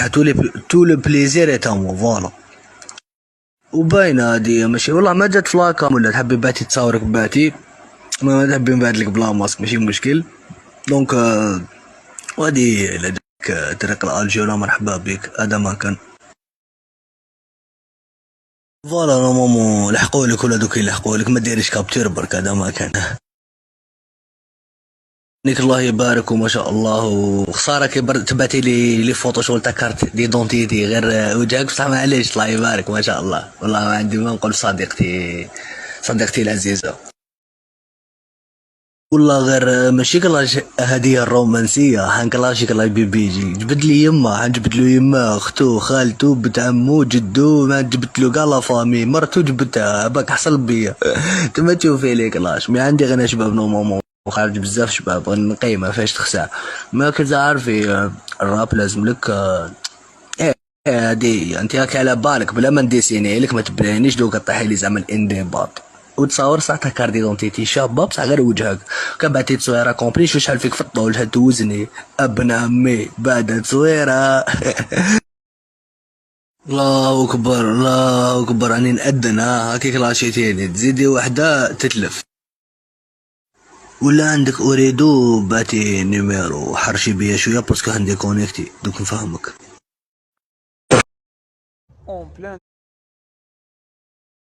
ناجحة، تو لو بليزير اي تامو فوالا. وباينة هادي ماشي والله ما جات فلاكام، ولا تحبي باتي تصاورك باتي ما تحبي نبعد لك بلا ماسك ماشي مشكل. دونك وهادي الا جاك طريق الالجي ولا مرحبا بك، هذا ما كان. فوالا نورمالمون لحقولك ولا دوك يلحقولك، ما ديريش كابتور برك، هذا ما كان. نيك الله يبارك وما شاء الله. وخساره كي تبعتي لي فوتو شغل تاع كارت ديدونتيتي غير وجهك، بصح معليش الله يبارك ما شاء الله. والله ما عندي ما نقول صديقتي، صديقتي العزيزه. والله غير ماشي كلاش هديه الرومانسيه، حان كلاش كلاش بيجي جبد لي يما، حان جبد له يما اختو خالتو بنت عمو جدو، ما جبت له كاع لا فامي، مرتو جبتها باك حصل بيا. تما تشوفي لي كلاش مي عندي غير شباب نورمالمون، وخارج بزاف شباب نقيمه فاش تخسع. ما كنت عارفي الراب لازم لك ايه. هادي انت راك على بالك بلا ما نديسيني لك، ما تبرينيش دوكا طيحي لي زعما الانضباط. وتصور ساعتها كار ديدونتيتي شابه بصح غير وجهك، كبعتي تصويره كومبلي شو شحال فيك في الطول هتوزني ابن عمي بعد تصويره. الله اكبر الله اكبر، راني نأذن هاكي كلاشيتيني تزيدي وحده تتلف. ولا عندك اريدو باتي نيميرو حرشي بيا شويه باسكو عندي كونيكتي دوك نفهمك.